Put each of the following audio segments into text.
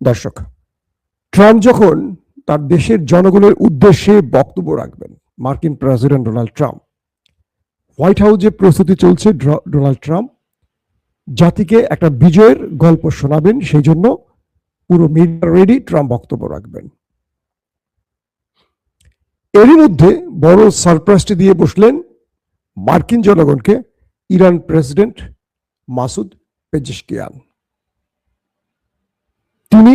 দর্শক, ট্রাম্প যখন তার দেশের জনগণের উদ্দেশ্যে বক্তব্য রাখবেন, মার্কিন প্রেসিডেন্ট ডোনাল্ড ট্রাম্প, হোয়াইট হাউসে প্রস্তুতি চলছে ডোনাল্ড ট্রাম্প জাতিকে একটা বিজয়ের গল্প শোনাবেন, সেই জন্য পুরো মিডিয়া রেডি, ট্রাম্প বক্তব্য রাখবেন। এরই মধ্যে বড় সারপ্রাইজটি দিয়ে বসলেন মার্কিন জনগণকে ইরান প্রেসিডেন্ট মাসুদ পেজেশকিয়ান। তিনি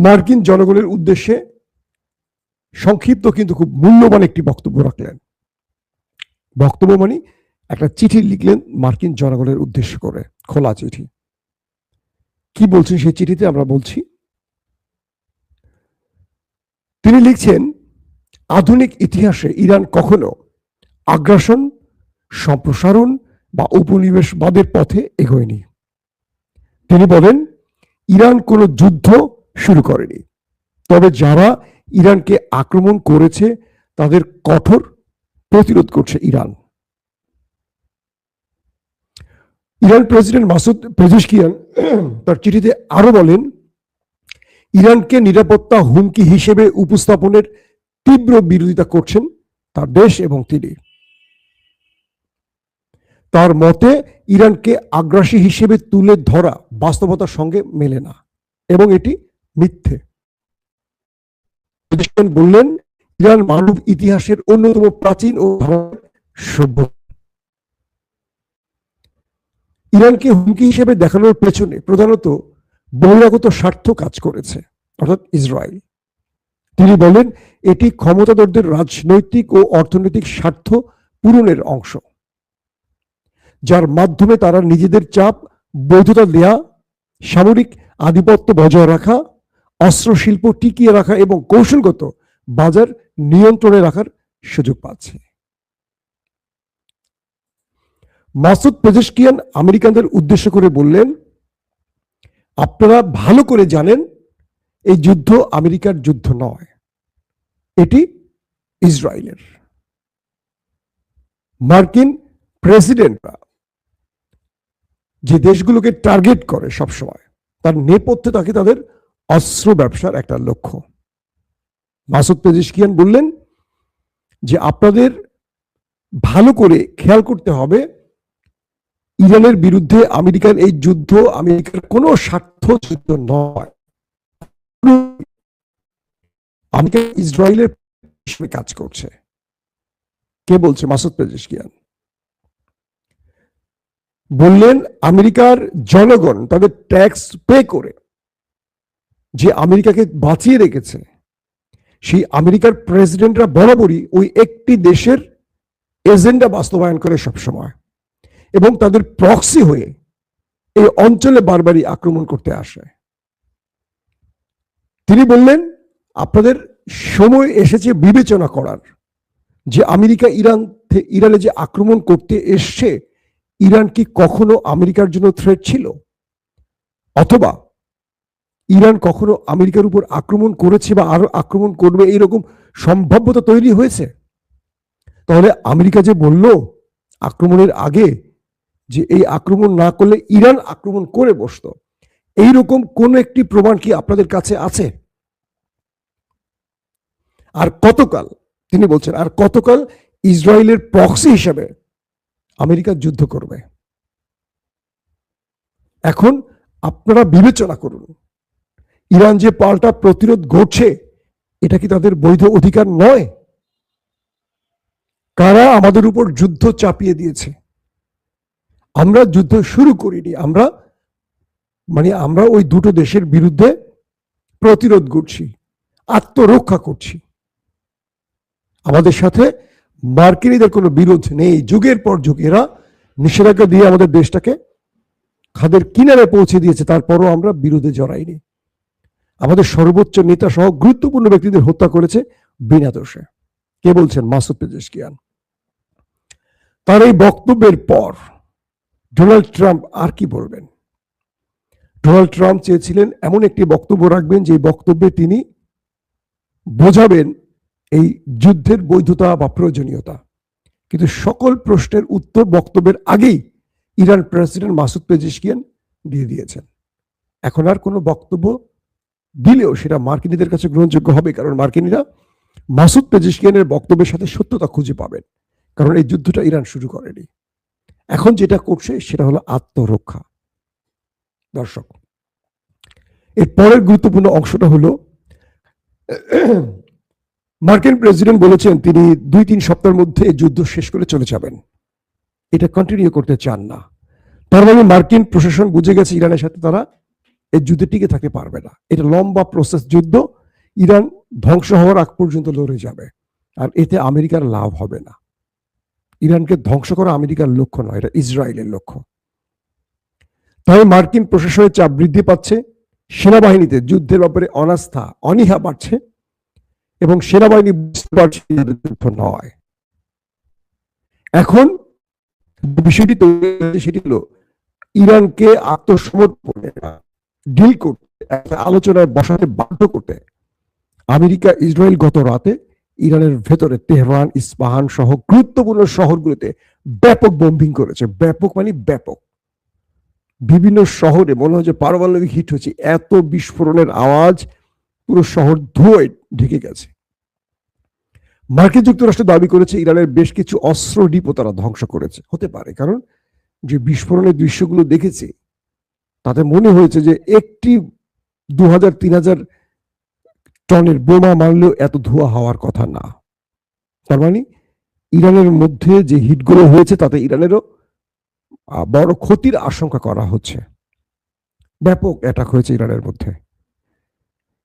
মার্কিন জনগণের উদ্দেশ্যে সংক্ষিপ্ত কিন্তু খুব মূল্যবান একটি বক্তব্য রাখলেন। বক্তব্য মানে একটা চিঠি লিখলেন মার্কিন জনগণের উদ্দেশ্য করে, খোলা চিঠি। কি বলছেন সেই চিঠিতে আমরা বলছি। তিনি লিখছেন, আধুনিক ইতিহাসে ইরান কখনো আগ্রাসন, সম্প্রসারণ বা উপনিবেশবাদের পথে এগোয়নি। তিনি বলেন, ইরান কোনো যুদ্ধ শুরু করেনি, তবে যারা ইরানকে আক্রমণ করেছে তাদের কঠোর প্রতিরোধ করছে Iran. Iran president Masoud Pezeshkian তার চিঠিতে আরো বলেন, ইরানকে নিরাপত্তা হুমকি হিসেবে উপস্থাপনের তীব্র বিরোধিতা করছেন তার দেশ এবং তিনি। তার মতে ইরানকে আগ্রাসী হিসেবে তুলে ধরা বাস্তবতার সঙ্গে মেলে না এবং এটি মিথ্যে। বললেন, ইরান মানব ইতিহাসের অন্যতম প্রাচীন ও সভ্যতা। ইরানকে হুমকি হিসেবে দেখানোর পেছনে প্রধানত বহিরাগত স্বার্থ কাজ করেছে, অর্থাৎ ইসরায়েল। তিনি বলেন, এটি ক্ষমতাধরদের রাজনৈতিক ও অর্থনৈতিক স্বার্থ পূরণের অংশ, যার মাধ্যমে তারা নিজেদের চাপ, বৈধতা দেয়া, সামরিক আধিপত্য বজায় রাখা, অস্ত্র শিল্প টিকিয়ে রাখা এবং কৌশলগত বাজার নিয়ন্ত্রণে রাখার সুযোগ পাচ্ছে। মাসুদ পেজেশকিয়ান আমেরিকানদের উদ্দেশ্য করে বললেন, আপনারা ভালো করে জানেন এই যুদ্ধ আমেরিকার যুদ্ধ নয়, এটি ইসরায়েলের। মার্কিন প্রেসিডেন্টরা যে দেশগুলোকে টার্গেট করে সবসময়, তার নেপথ্যে থাকে তাদের অস্ত্র ব্যবসার একটা লক্ষ্য। মাসুদ পেজেশকিয়ান বললেন যে আপনাদের ভালো করে খেয়াল করতে হবে, ইরানের বিরুদ্ধে আমেরিকার এই যুদ্ধ আমেরিকার কোনো স্বার্থ যুদ্ধ নয়। আমেরিকা ইসরায়েলের হিসেবে কাজ করছে। কে বলছে? মাসুদ পেজেশকিয়ান বললেন, আমেরিকার জনগণ তাদের ট্যাক্স পে করে যে আমেরিকাকে বাঁচিয়ে রেখেছে, সেই আমেরিকার প্রেসিডেন্টরা বরাবরই ওই একটি দেশের এজেন্ডা বাস্তবায়ন করে সবসময়, এবং তাদের প্রক্সি হয়ে এই অঞ্চলে বারবারই আক্রমণ করতে আসে। তিনি বললেন, আপনাদের সময় এসেছে বিবেচনা করার যে আমেরিকা ইরানে যে আক্রমণ করতে এসছে, ইরান কি কখনো আমেরিকার জন্য থ্রেট ছিল, অথবা ইরান কখনো আমেরিকার উপর আক্রমণ করেছে বা আরো আক্রমণ করবে এইরকম সম্ভাব্যতা তৈরি হয়েছে? তাহলে আমেরিকা যে বলল আক্রমণের আগে যে এই আক্রমণ না করলে ইরান আক্রমণ করে বসতো, এইরকম কোন একটি প্রমাণ কি আপনাদের কাছে আছে? আর কতকাল, তিনি বলছেন, আর কতকাল ইসরায়েলের প্রক্সি হিসেবে আমেরিকা যুদ্ধ করবে? এখন আপনারা বিবেচনা করুন, ইরান যে পাল্টা প্রতিরোধ গড়ছে, এটা কি তাদের বৈধ অধিকার নয়? কারা আমাদের উপর যুদ্ধ চাপিয়ে দিয়েছে? আমরা যুদ্ধ শুরু করিনি, আমরা ওই দুটো দেশের বিরুদ্ধে প্রতিরোধ করছি, আত্মরক্ষা করছি। আমাদের সাথে মার্কিনীদের কোনো বিরোধ নেই। যুগের পর যুগ এরা নিষেধাজ্ঞা দিয়ে আমাদের দেশটাকে খাদের কিনারে পৌঁছে দিয়েছে, তারপরও আমরা বিরোধে জড়াইনি। আমাদের সর্বোচ্চ নেতা সহ গুরুত্বপূর্ণ ব্যক্তিদের হত্যা করেছে বিনা দোষে। কে বলছেন? Masoud Pezeshkian. তার এই বক্তব্যের পর ডোনাল্ড ট্রাম্প আর কি বলবেন? ডোনাল্ড ট্রাম্প চেয়েছিলেন এমন একটি বক্তব্য রাখবেন যে বক্তব্যে তিনি বোঝাবেন এই যুদ্ধের বৈধতা বা প্রয়োজনীয়তা, কিন্তু সকল প্রশ্নের উত্তর বক্তব্যের আগেই ইরান প্রেসিডেন্ট মাসুদ পেজেশকিয়ান দিয়ে দিয়েছেন। এখন আর কোনো বক্তব্য দিলেও সেটা মার্কিনীদের কাছে গ্রহণযোগ্য হবে, কারণ মার্কিনীরা মাসুদ পেজেশকিয়ানের বক্তব্যের সাথে সত্যতা খুঁজে পাবেন, কারণ এই যুদ্ধটা ইরান শুরু করেনি। এখন যেটা করছে সেটা হলো আত্মরক্ষা। দর্শক, এর পরের গুরুত্বপূর্ণ অংশটা হলো মার্কিন প্রেসিডেন্ট বলেছেন তিনি 2-3 সপ্তাহের মধ্যে যুদ্ধ শেষ করে চলে যাবেন, এটা কন্টিনিউ করতে চান না। তার মানে মার্কিন প্রশাসন বুঝে গেছে ইরানের সাথে তারা এই যুদ্ধে টিকে থাকতে পারবে না, এটা লম্বা প্রসেস যুদ্ধ, ইরান ধ্বংস হওয়ার আগ পর্যন্ত লড়ে যাবে, আর এতে আমেরিকার লাভ হবে না। ইরানকে ধ্বংস করা আমেরিকার লক্ষ্য নয়, এটা ইসরায়েলের লক্ষ্য। তাই মার্কিন প্রশাসনের চাপ বৃদ্ধি পাচ্ছে, সেনাবাহিনীতে যুদ্ধের ব্যাপারে অনাস্থা অনীহা বাড়ছে, এবং সেনাবাহিনী বুঝতে পারছে যুদ্ধ নয়। এখন বিষয়টি তৈরি হয়েছে সেটি হলো ইরানকে আত্মসমর্পণে ডিল করতে, একটা আলোচনায় বসাতে বাধ্য করতে আমেরিকা ইসরায়েল গত রাতে ইরানের ভেতরে তেহরান, ইস্পাহান সহ গুরুত্বপূর্ণ শহরগুলোতে ব্যাপক বোম্বিং করেছে। ব্যাপক মানে ব্যাপক, বিভিন্ন শহরে মনে হয় যে পারমাণবিক হিট হচ্ছে, এত বিস্ফোরণের আওয়াজ, পুরো শহর ধোঁয়ায় ঢেকে গেছে। মার্কিন যুক্তরাষ্ট্র দাবি করেছে ইরানের বেশ কিছু অস্ত্র ডিপো তারা ধ্বংস করেছে। হতে পারে, কারণ যে বিস্ফোরণের দৃশ্যগুলো দেখেছে তাতে মনে হয়েছে যে একটি 2000-3000 টনের বোমা মারলেও এত ধোঁয়া হওয়ার কথা না। তার মানে ইরানের মধ্যে যে হিটগুলো হয়েছে তাতে ইরানেরও বড় ক্ষতির আশঙ্কা করা হচ্ছে। ব্যাপক অ্যাটাক হয়েছে ইরানের মধ্যে।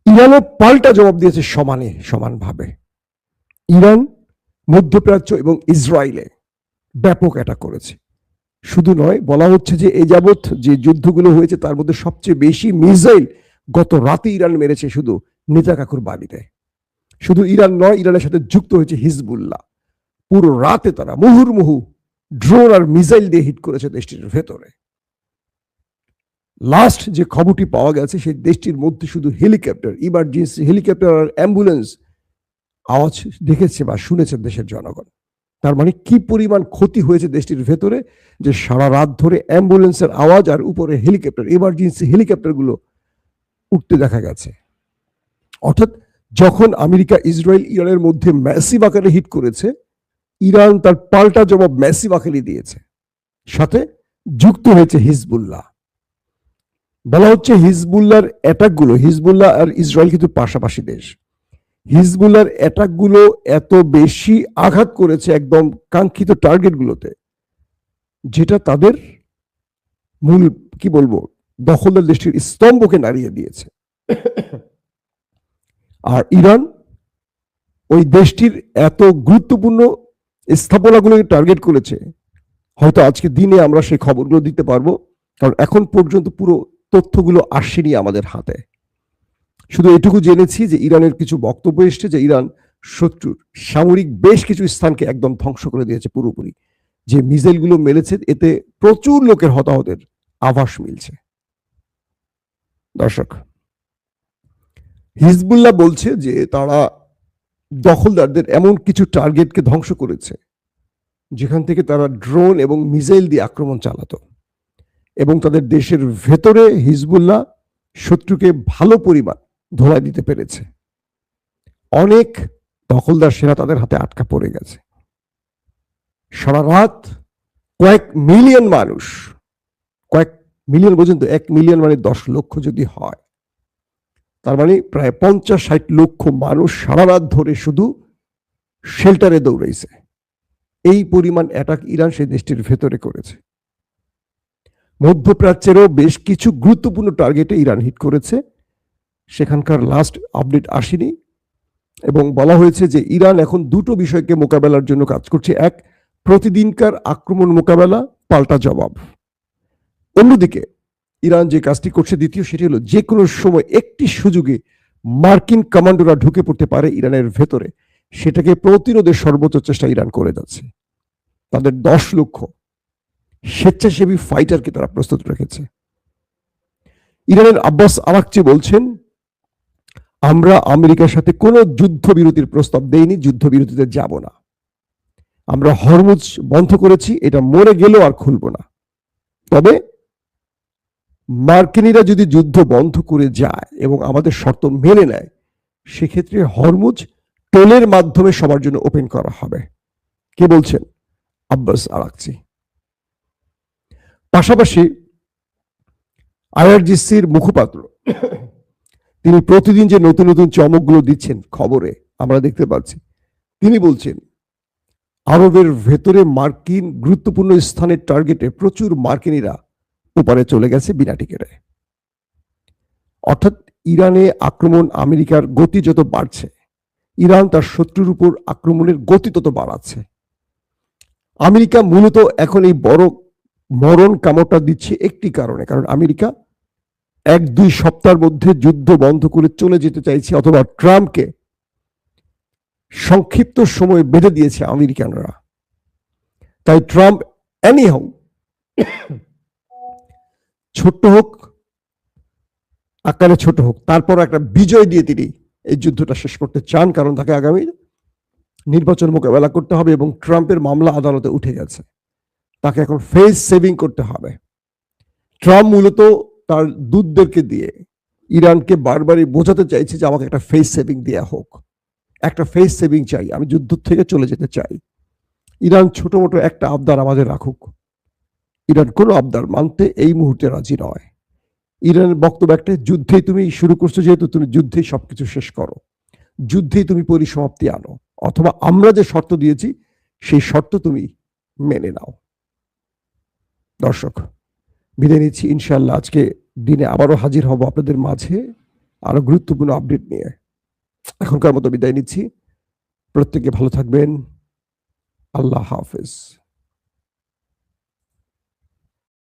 ইরানও পাল্টা জবাব দিয়েছে সমানভাবে। ইরান মধ্যপ্রাচ্য এবং ইসরায়েলে ব্যাপক অ্যাটাক করেছে। শুধু নয়, বলা হচ্ছে যে এই যাবৎ যে যুদ্ধগুলো হয়েছে তার মধ্যে সবচেয়ে বেশি মিসাইল গত রাতে ইরান মেরেছে শুধু নেতা কাকুর বাড়িতে। শুধু ইরান নয়, ইরানের সাথে যুক্ত হয়েছে হিজবুল্লাহ। পুরো রাতে তারা মুহুর্মুহু ড্রোন আর মিসাইল দিয়ে হিট করেছে দেশটির ভেতরে। লাস্ট যে খবরটি পাওয়া গেছে সেই দেশটির মধ্যে শুধু হেলিকপ্টার, ইমার্জেন্সি হেলিকপ্টার আর অ্যাম্বুলেন্স আওয়াজ দেখেছে বা শুনেছে দেশের জনগণ। তার মানে কি পরিমাণ ক্ষতি হয়েছে দেশটির ভেতরে, যে সারা রাত ধরে অ্যাম্বুলেন্সের আওয়াজ আর উপরে হেলিকপ্টার, ইমার্জেন্সি হেলিকপ্টারগুলো উঠতে দেখা গেছে। অর্থাৎ যখন আমেরিকা ইসরায়েল ইরানের মধ্যে ম্যাসিভ আকারে হিট করেছে, ইরান তার পাল্টা জবাব ম্যাসিভ আকারে দিয়েছে। সাথে যুক্ত হয়েছে হিজবুল্লাহ। বলা হচ্ছে হিজবুল্লাহর অ্যাটাকগুলো, হিজবুল্লাহ আর ইসরায়েল কিন্তু পাশাপাশি দেশ, হিজবুল্লাহর অ্যাটাকগুলো এত বেশি আঘাত করেছে একদম কাঙ্ক্ষিত টার্গেটগুলোতে, যেটা তাদের মূল কি বলবো দখলদার দেশটির স্তম্ভকে নাড়িয়ে দিয়েছে। আর ইরান ওই দেশটির এত গুরুত্বপূর্ণ স্থাপনাগুলোকে টার্গেট করেছে। হয়তো আজকে দিনে আমরা সেই খবরগুলো দিতে পারবো, কারণ এখন পর্যন্ত পুরো তথ্যগুলো আসেনি আমাদের হাতে। শুধু এটুকু জেনেছি যে ইরানের কিছু বক্তব্য এসছে যে ইরান শত্রুর সামরিক বেশ কিছু স্থানকে একদম ধ্বংস করে দিয়েছে পুরোপুরি। যে মিসাইলগুলো মেরেছে এতে প্রচুর লোকের হতাহতের আভাস মিলছে। দর্শক, হিজবুল্লাহ বলছে যে তারা দখলদারদের এমন কিছু টার্গেটকে ধ্বংস করেছে যেখান থেকে তারা ড্রোন এবং মিসাইল দিয়ে আক্রমণ চালাতো, এবং তাদের দেশের ভেতরে হিজবুল্লাহ শত্রুকে ভালো পরিমাণ ধোলাই দিতে পেরেছে। অনেক দখলদার সেনা তাদের হাতে আটকা পড়ে গেছে। সারা রাত কয়েক মিলিয়ন মানুষ, কয়েক মিলিয়ন পর্যন্ত, 1 মিলিয়ন মানে 10 লক্ষ যদি হয়, তার মানে প্রায় 50-60 লক্ষ মানুষ সারা রাত ধরে শুধু শেল্টারে দৌড়াইছে। এই পরিমাণ অ্যাটাক ইরান সেই দেশটির ভেতরে করেছে। মধ্যপ্রাচ্যেরও বেশ কিছু গুরুত্বপূর্ণ টার্গেটে ইরান হিট করেছে, সেখানকার লাস্ট আপডেট আসেনি, এবং বলা হয়েছে যে ইরান এখন দুটো বিষয়কে মোকাবেলার জন্য কাজ করছে। এক, প্রতিদিনকার আক্রমণ মোকাবেলা, পাল্টা জবাব। অন্যদিকে ইরান যে কাজটি করছে দ্বিতীয়, সেটি হলো যে কোনো সময় একটি সুযোগে মার্কিন কমান্ডোরা ঢুকে পড়তে পারে ইরানের ভেতরে, সেটাকে প্রতিরোধের সর্বোচ্চ চেষ্টা ইরান করে যাচ্ছে। তাদের 10 লক্ষ স্বেচ্ছাসেবী ফাইটারকে তারা প্রস্তুত রেখেছে। ইরানের আব্বাস আরাকচি বলছেন, আমরা আমেরিকার সাথে কোনো যুদ্ধবিরতির প্রস্তাব দেইনি, যুদ্ধবিরতিতে যাব না। আমরা হরমুজ বন্ধ করেছি, এটা মরে গেলেও আর খুলব না। তবে মার্কিনীরা যদি যুদ্ধ বন্ধ করে যায় এবং আমাদের শর্ত মেনে নেয়, সেক্ষেত্রে হরমুজ টোলের মাধ্যমে সবার জন্য ওপেন করা হবে। কে বলছেন? Abbas Araghchi. পাশাপাশি আইআরজিসির মুখপাত্র তিনি প্রতিদিন যে নতুন নতুন চমকগুলো দিচ্ছেন খবরে আমরা দেখতে পাচ্ছি, তিনি বলছেন আরবের ভেতরে মার্কিন গুরুত্বপূর্ণ স্থানের টার্গেটে প্রচুর মার্কিনীরা ওপারে চলে গেছে বিনা টিকেটে। অর্থাৎ ইরানে আক্রমণ আমেরিকার গতি যত বাড়ছে, ইরান তার শত্রুর উপর আক্রমণের গতি তত বাড়াচ্ছে। আমেরিকা মূলত এখন এই বড় মরণ কামড়টা দিচ্ছে একটি কারণে, কারণ আমেরিকা 1-2 সপ্তাহের মধ্যে যুদ্ধ বন্ধ করে চলে যেতে চাইছে, অথবা ট্রাম্পকে সংক্ষিপ্ত সময় বেঁধে দিয়েছে আমেরিকানরা। তাই ট্রাম্প এনিহাউ ছোট্ট হোক, আকারে ছোট হোক, তারপর একটা বিজয় দিয়ে তিনি এই যুদ্ধটা শেষ করতে চান, কারণ তাকে আগামী নির্বাচন মোকাবেলা করতে হবে এবং ট্রাম্পের মামলা আদালতে উঠে গেছে। তাকে এখন ফেস সেভিং করতে হবে। ট্রাম্প মূলত তার দূতদেরকে দিয়ে ইরানকে বারবারই বোঝাতে চাইছে যে আমাকে একটা ফেস সেভিং দেয়া হোক, একটা ফেস সেভিং চাই, আমি যুদ্ধ থেকে চলে যেতে চাই। ইরান ছোট মোটো একটা আবদার আমাদের রাখুক। ইরান কোনো আবদার মানতে এই মুহূর্তে রাজি নয়। ইরানের বক্তব্য একটা, যুদ্ধেই তুমি শুরু করছো, যেহেতু তুমি যুদ্ধেই সবকিছু শেষ করো, যুদ্ধেই তুমি পরিসমাপ্তি আনো, অথবা আমরা যে শর্ত দিয়েছি সেই শর্ত তুমি মেনে নাও। দর্শক, বিদায় নিচ্ছি। ইনশাআল্লাহ আজকে দিনে আবারও হাজির হব আপনাদের মাঝে আরো গুরুত্বপূর্ণ আপডেট নিয়ে। এখনকার মতো বিদায় নিচ্ছি। প্রত্যেকে ভালো থাকবেন। আল্লাহ হাফেজ।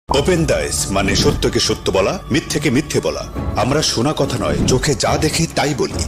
ওপেন দাইস মানে সত্যকে সত্য বলা, মিথ্যেকে মিথ্যে বলা। আমরা শোনা কথা নয়, চোখে যা দেখি তাই বলি।